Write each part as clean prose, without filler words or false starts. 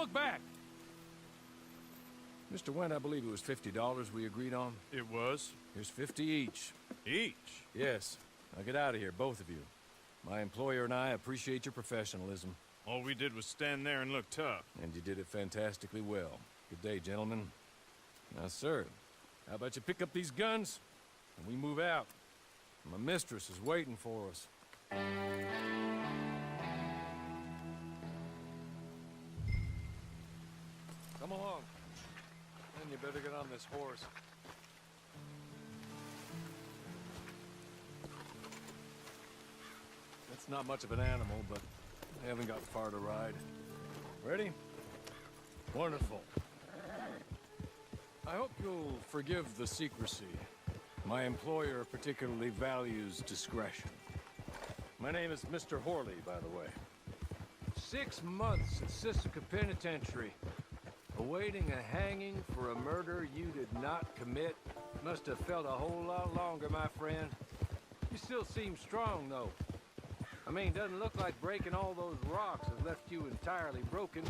look back! Mr. Wendt, I believe it was $50 we agreed on. It was? Here's 50 each. Each? Yes. Now get out of here, both of you. My employer and I appreciate your professionalism. All we did was stand there and look tough. And you did it fantastically well. Good day, gentlemen. Now, sir, how about you pick up these guns, and we move out? My mistress is waiting for us. Come along. Then you better get on this horse. It's not much of an animal, but I haven't got far to ride. Ready? Wonderful. I hope you'll forgive the secrecy. My employer particularly values discretion. My name is Mr. Horley, by the way. 6 months at Sisika Penitentiary, awaiting a hanging for a murder you did not commit. Must have felt a whole lot longer, my friend. You still seem strong, though. I mean, doesn't look like breaking all those rocks has left you entirely broken,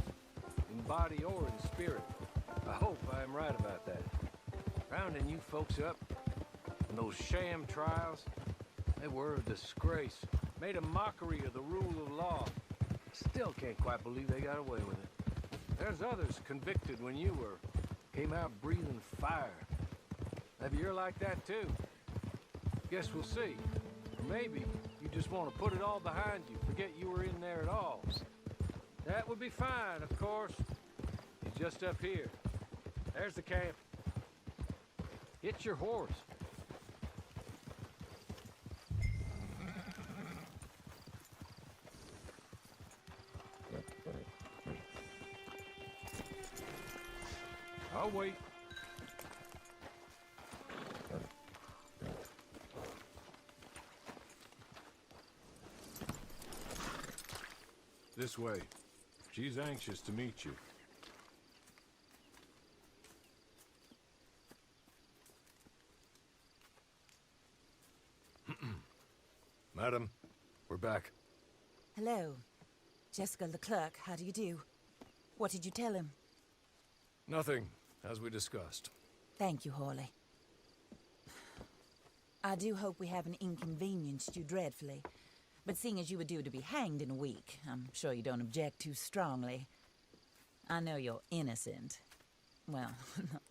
in body or in spirit. I hope I am right about that. Rounding you folks up, and those sham trials, they were a disgrace. Made a mockery of the rule of law. Still can't quite believe they got away with it. There's others convicted when you were. Came out breathing fire. Maybe you're like that too. Guess we'll see. Or maybe you just want to put it all behind you, forget you were in there at all. That would be fine, of course. It's just up here. There's the camp. Hit your horse. I'll wait. This way. She's anxious to meet you. Madam, we're back. Hello. Jessica Leclerc, how do you do? What did you tell him? Nothing, as we discussed. Thank you, Horley. I do hope we haven't inconvenienced you dreadfully. But seeing as you were due to be hanged in a week, I'm sure you don't object too strongly. I know you're innocent. Well,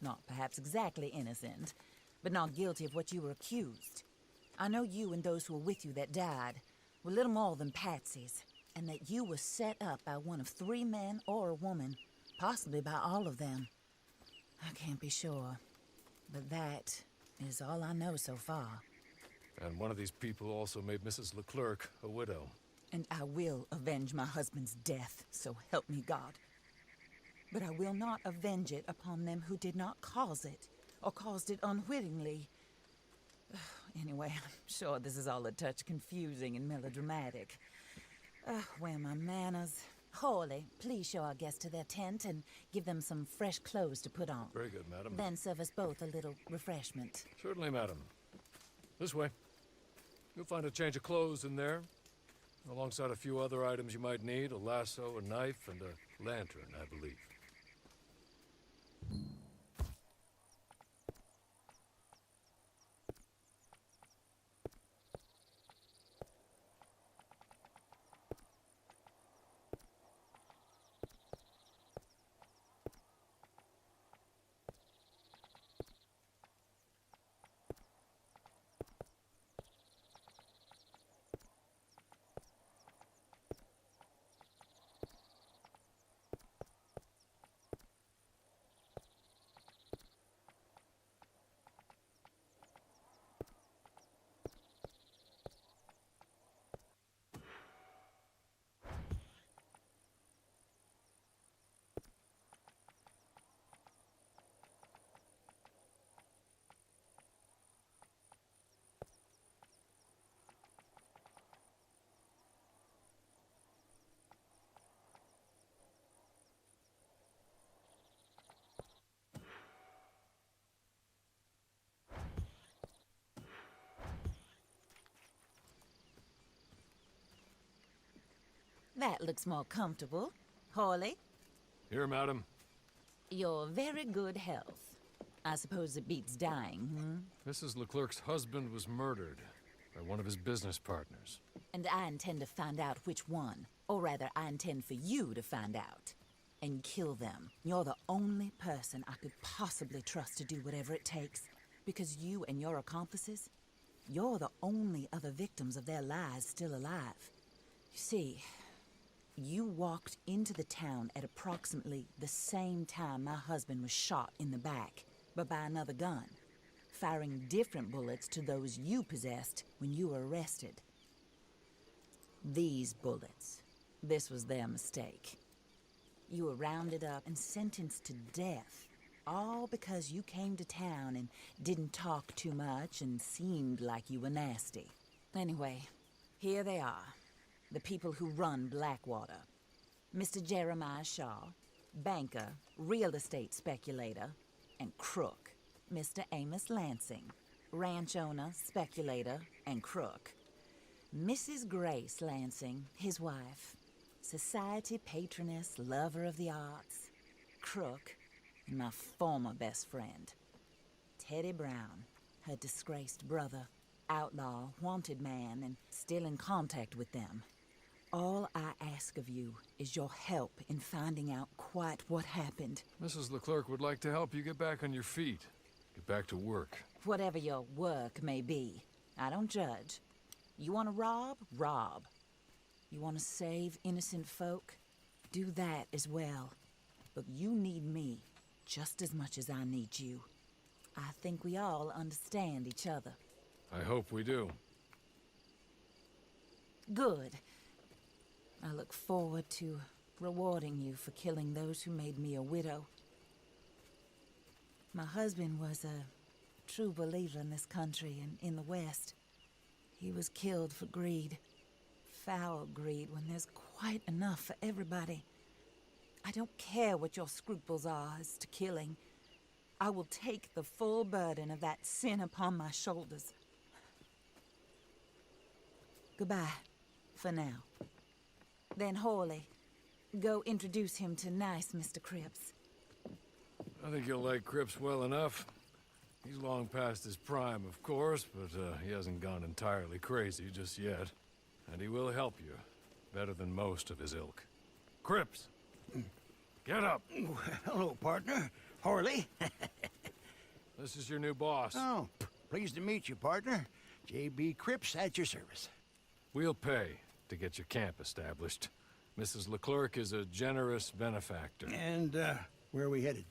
not perhaps exactly innocent, but not guilty of what you were accused. I know you and those who were with you that died were little more than patsies, and that you were set up by one of 3 men or a woman, possibly by all of them. I can't be sure, but that is all I know so far. And one of these people also made Mrs. Leclerc a widow. And I will avenge my husband's death, so help me God. But I will not avenge it upon them who did not cause it, or caused it unwittingly. Anyway, I'm sure this is all a touch confusing and melodramatic. Where are my manners? Horley, please show our guests to their tent and give them some fresh clothes to put on. Very good, madam. Then serve us both a little refreshment. Certainly, madam. This way. You'll find a change of clothes in there, alongside a few other items you might need, a lasso, a knife, and a lantern, I believe. That looks more comfortable. Horley? Here, madam. Your very good health. I suppose it beats dying, Mrs. Leclerc's husband was murdered by one of his business partners. And I intend to find out which one. Or rather, I intend for you to find out. And kill them. You're the only person I could possibly trust to do whatever it takes. Because you and your accomplices, you're the only other victims of their lies still alive. You see, you walked into the town at approximately the same time my husband was shot in the back, but by another gun, firing different bullets to those you possessed when you were arrested. These bullets, this was their mistake. You were rounded up and sentenced to death, all because you came to town and didn't talk too much and seemed like you were nasty. Anyway, here they are, the people who run Blackwater. Mr. Jeremiah Shaw, banker, real estate speculator, and crook. Mr. Amos Lansing, ranch owner, speculator, and crook. Mrs. Grace Lansing, his wife, society patroness, lover of the arts, crook, and my former best friend. Teddy Brown, her disgraced brother, outlaw, wanted man, and still in contact with them. All I ask of you is your help in finding out quite what happened. Mrs. Leclerc would like to help you get back on your feet. Get back to work. Whatever your work may be, I don't judge. You want to rob? Rob. You want to save innocent folk? Do that as well. But you need me just as much as I need you. I think we all understand each other. I hope we do. Good. I look forward to rewarding you for killing those who made me a widow. My husband was a true believer in this country and in the West. He was killed for greed. Foul greed when there's quite enough for everybody. I don't care what your scruples are as to killing. I will take the full burden of that sin upon my shoulders. Goodbye, for now. Then Hawley, go introduce him to nice Mr. Cripps. I think you'll like Cripps well enough. He's long past his prime, of course, but he hasn't gone entirely crazy just yet. And he will help you, better than most of his ilk. Cripps! Get up! Hello, partner. Horley. This is your new boss. Oh, pleased to meet you, partner. J.B. Cripps at your service. We'll pay to get your camp established. Mrs. Leclerc is a generous benefactor. And, where are we headed?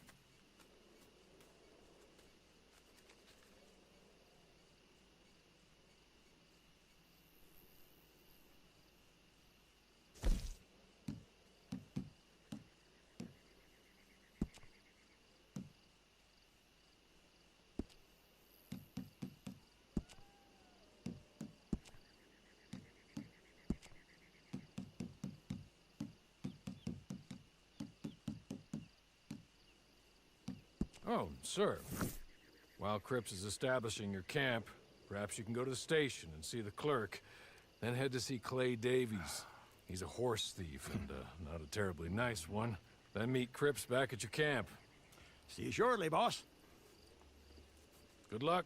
Oh, sir. While Cripps is establishing your camp, perhaps you can go to the station and see the clerk, then head to see Clay Davies. He's a horse thief and not a terribly nice one. Then meet Cripps back at your camp. See you shortly, boss. Good luck.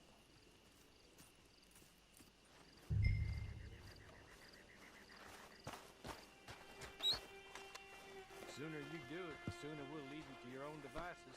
The sooner you do it, the sooner we'll leave you to your own devices.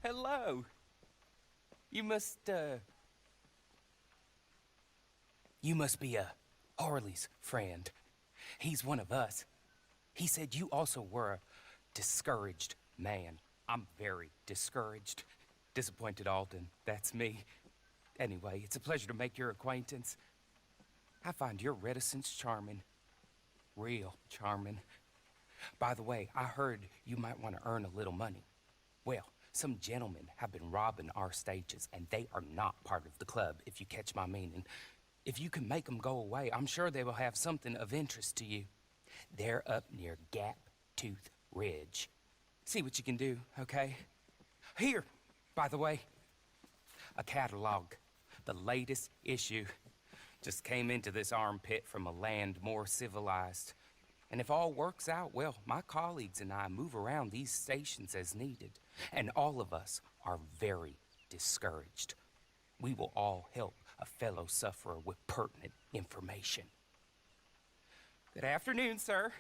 hello. You must be Harley's friend. He's one of us. He said you also were a discouraged man. I'm very discouraged. Disappointed Alden, that's me. Anyway, it's a pleasure to make your acquaintance. I find your reticence charming. Real charming. By the way, I heard you might want to earn a little money. Well, some gentlemen have been robbing our stages, and they are not part of the club, if you catch my meaning. If you can make them go away, I'm sure they will have something of interest to you. They're up near Gap Tooth Ridge. See what you can do, okay? Here, by the way, a catalog. The latest issue. Just came into this armpit from a land more civilized. And if all works out, well, my colleagues and I move around these stations as needed. And all of us are very discouraged. We will all help a fellow sufferer with pertinent information. Good afternoon, sir.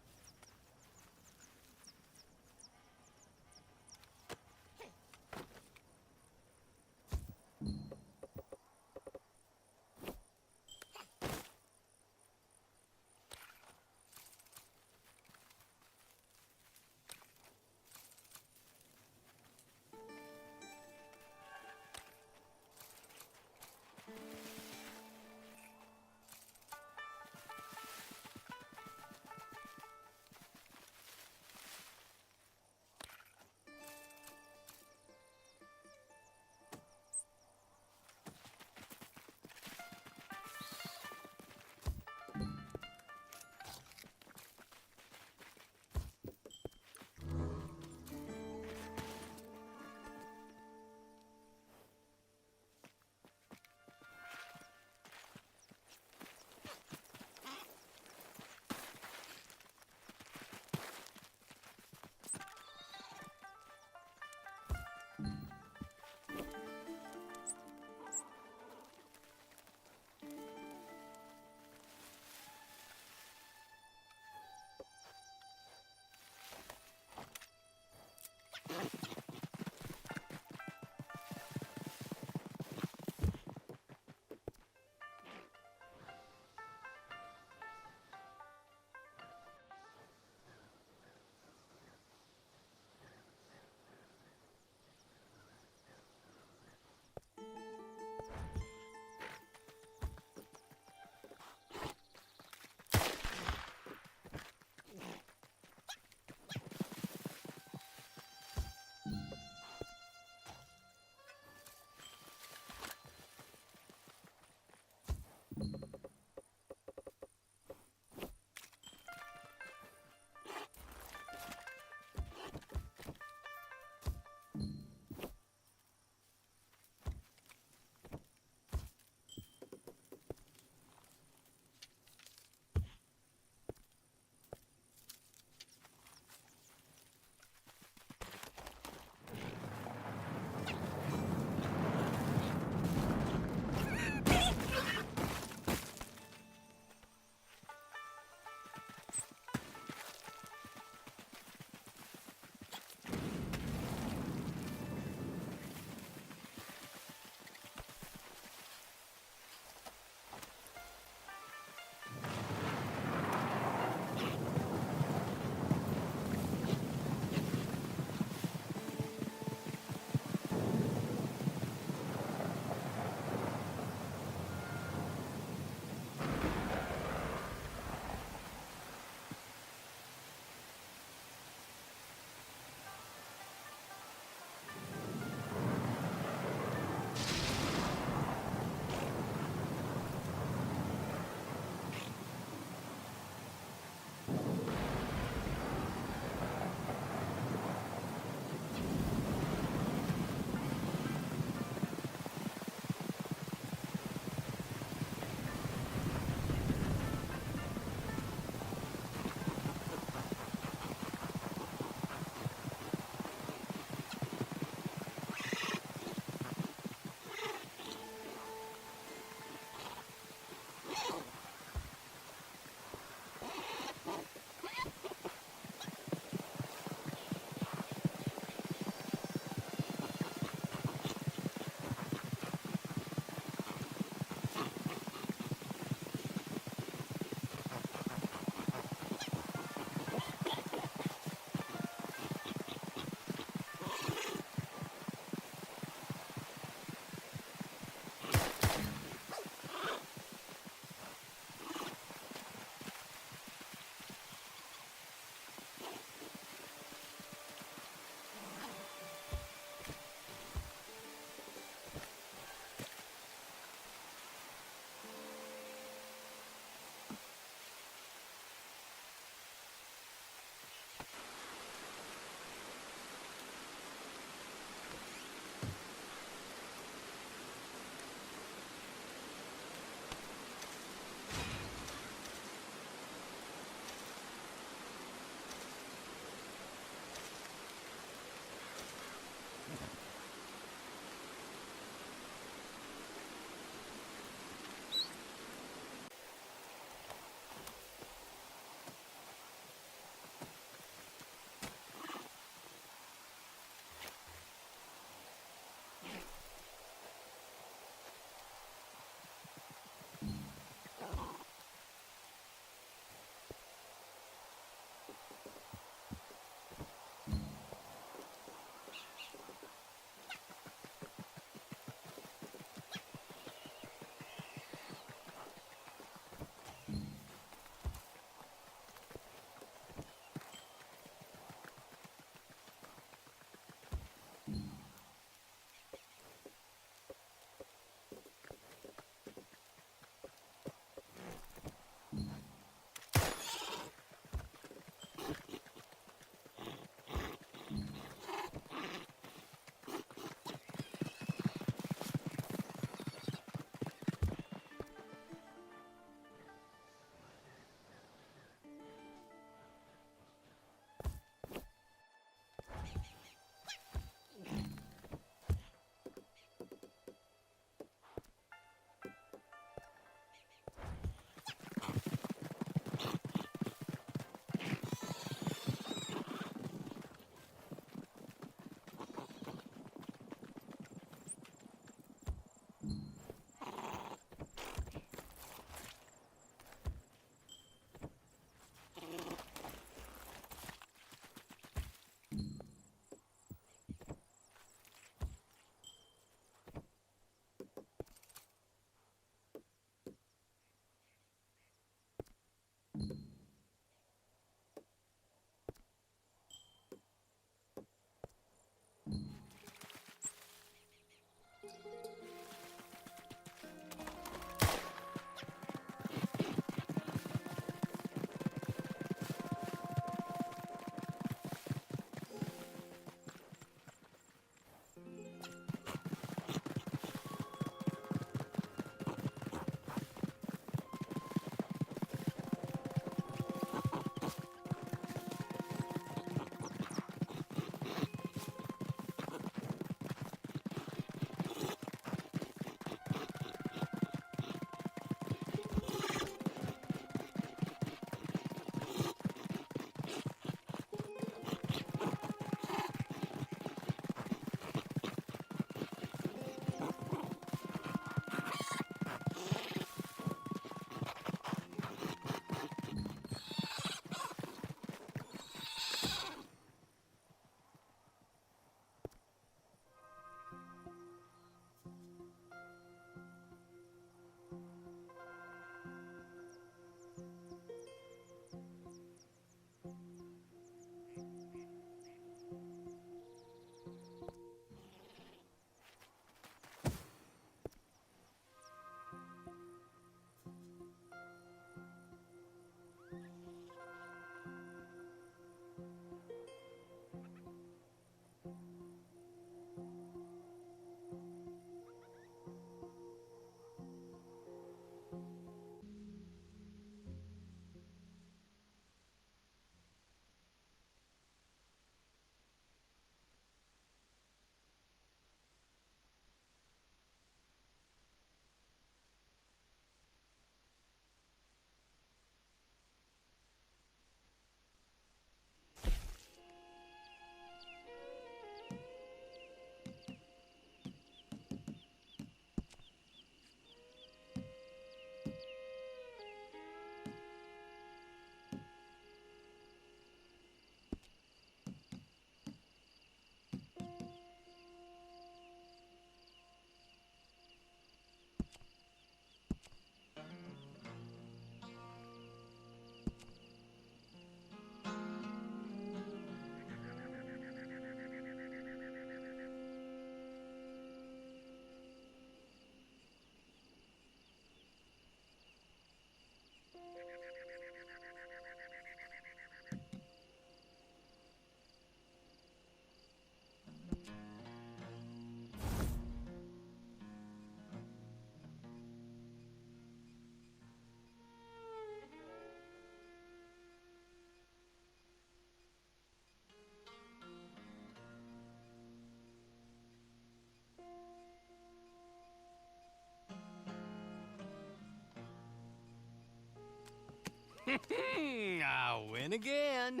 I win again.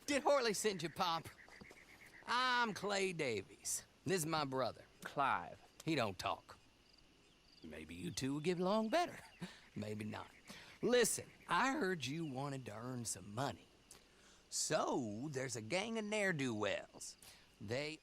Did Horley send you, Pop? I'm Clay Davies. This is my brother, Clive. He don't talk. Maybe you two will get along better. Maybe not. Listen, I heard you wanted to earn some money. So, there's a gang of ne'er-do-wells. They...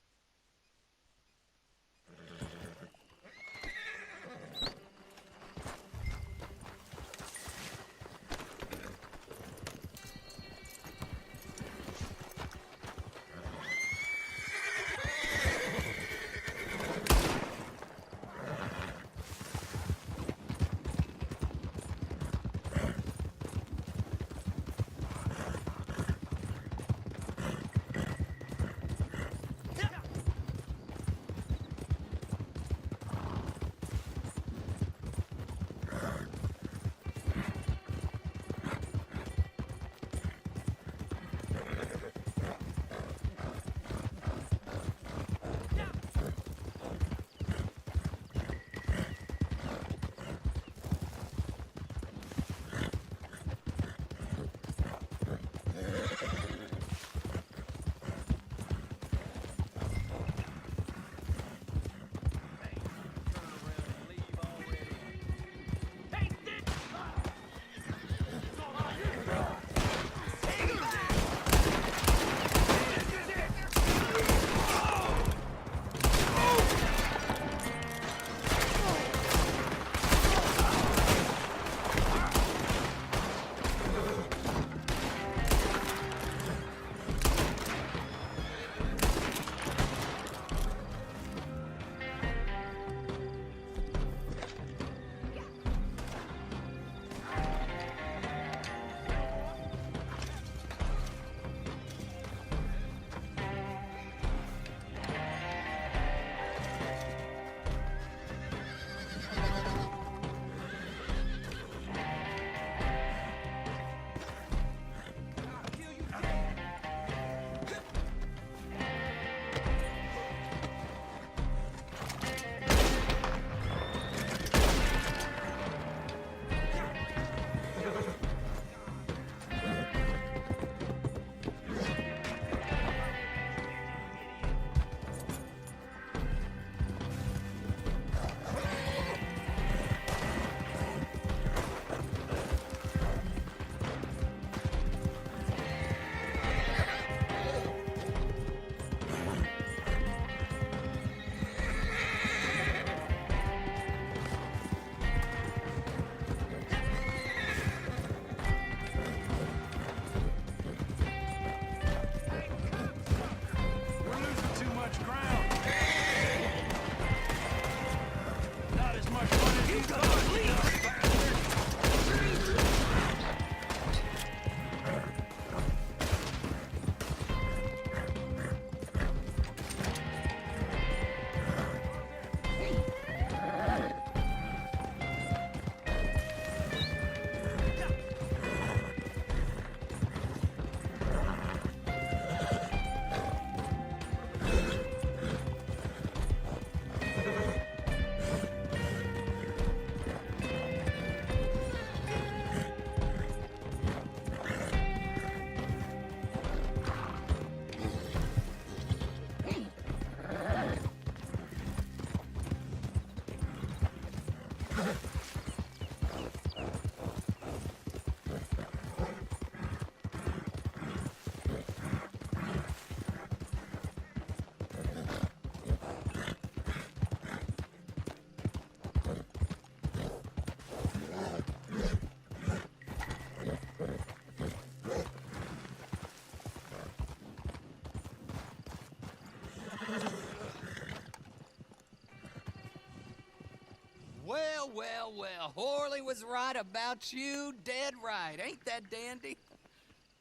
Well, Horley was right about you, dead right. Ain't that dandy?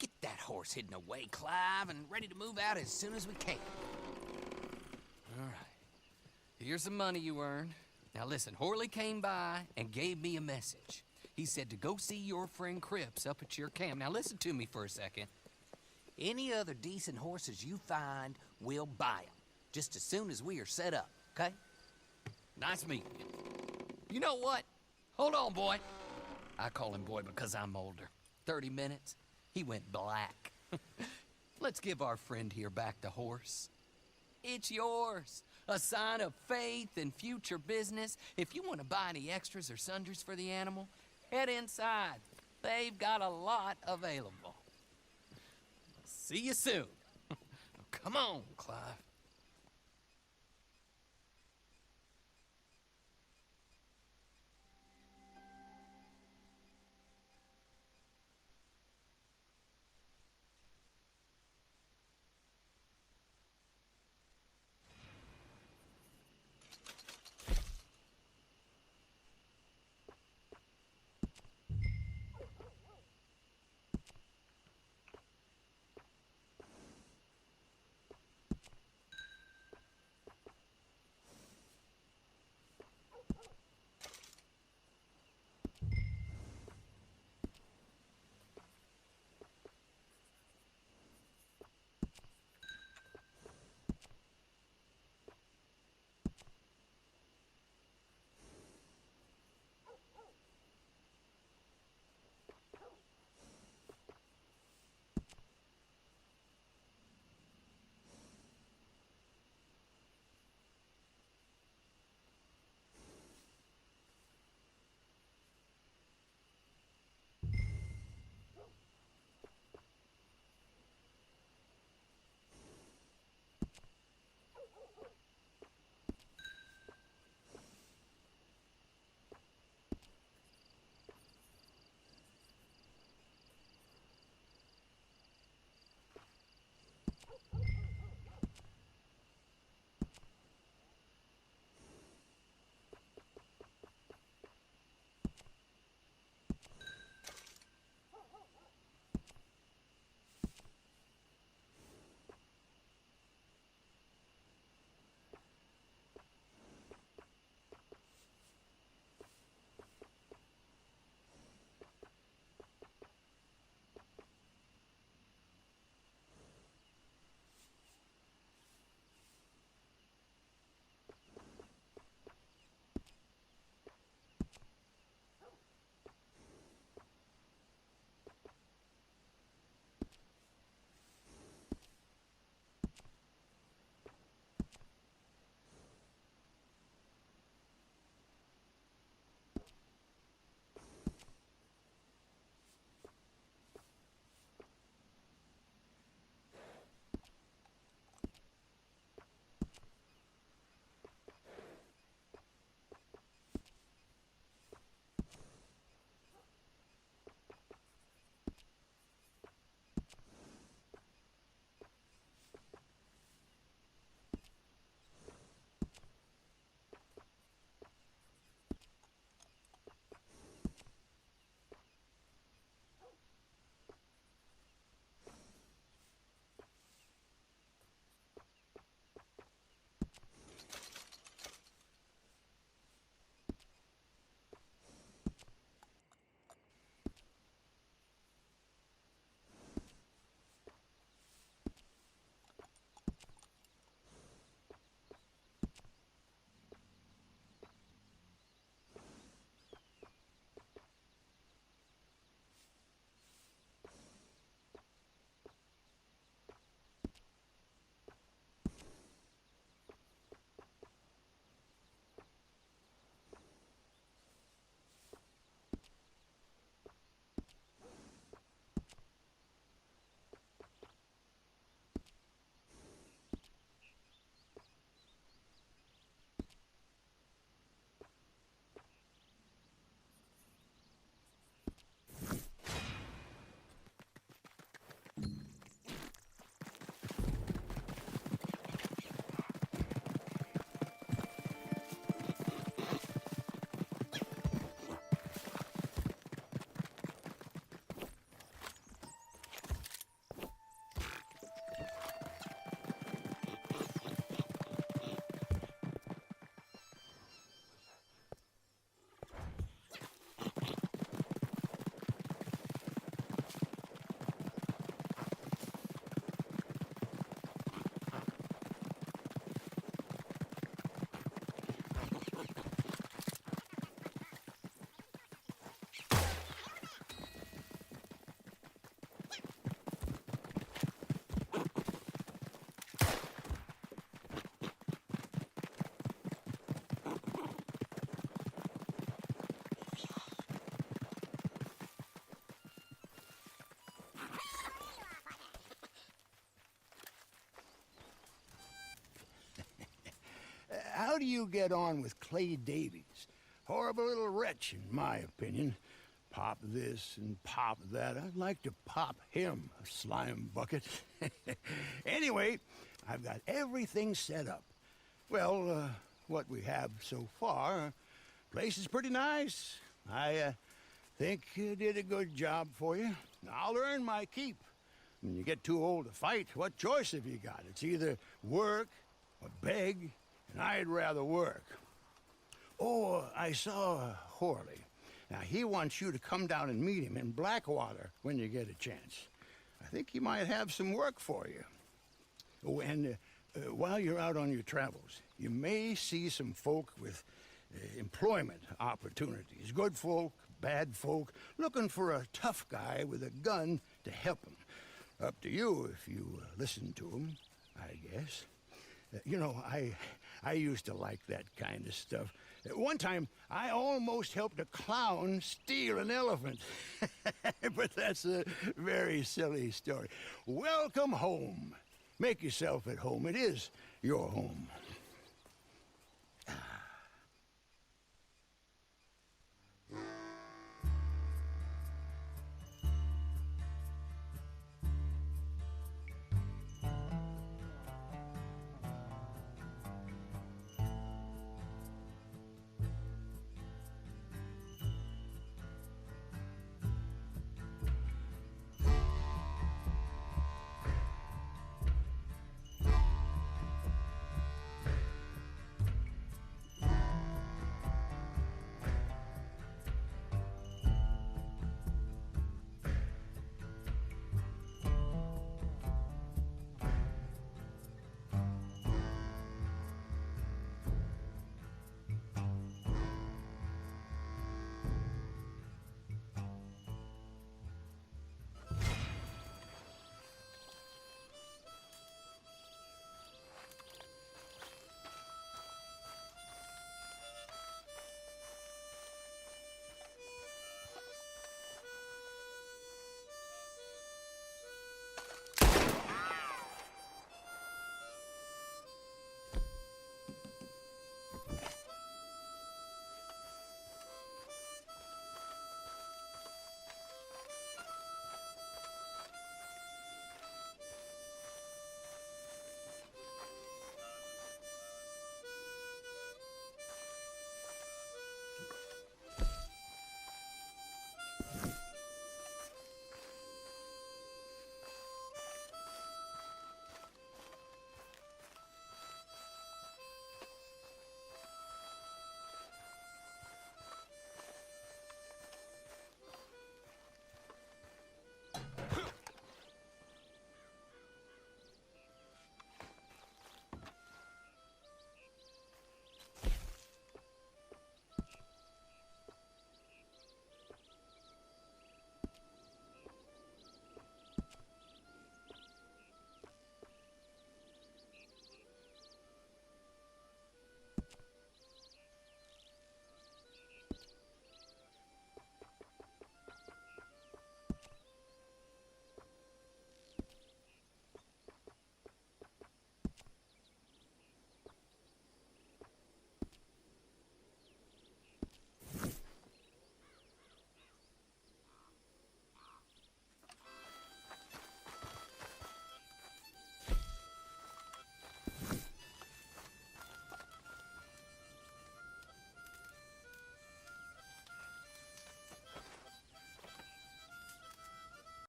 Get that horse hidden away, Clive, and ready to move out as soon as we can. All right. Here's the money you earned. Now listen, Horley came by and gave me a message. He said to go see your friend Cripps up at your camp. Now listen to me for a second. Any other decent horses you find, we'll buy them. Just as soon as we are set up, okay? Nice meeting you. You know what? Hold on, boy. I call him boy because I'm older. 30 minutes, he went black. Let's give our friend here back the horse. It's yours. A sign of faith and future business. If you want to buy any extras or sundries for the animal, head inside. They've got a lot available. See you soon. Come on, Clive. how do you get on with Clay Davies? Horrible little wretch, in my opinion. Pop this and pop that. I'd like to pop him, a slime bucket. Anyway, I've got everything set up. Well, what we have so far, place is pretty nice. I think you did a good job for you. I'll earn my keep. When you get too old to fight, what choice have you got? It's either work or beg, and I'd rather work. Oh, I saw Horley. Now, he wants you to come down and meet him in Blackwater when you get a chance. I think he might have some work for you. Oh, and while you're out on your travels, you may see some folk with employment opportunities. Good folk, bad folk, looking for a tough guy with a gun to help them. Up to you if you listen to them, I guess. You know, I used to like that kind of stuff. One time, I almost helped a clown steal an elephant. But that's a very silly story. Welcome home. Make yourself at home. It is your home.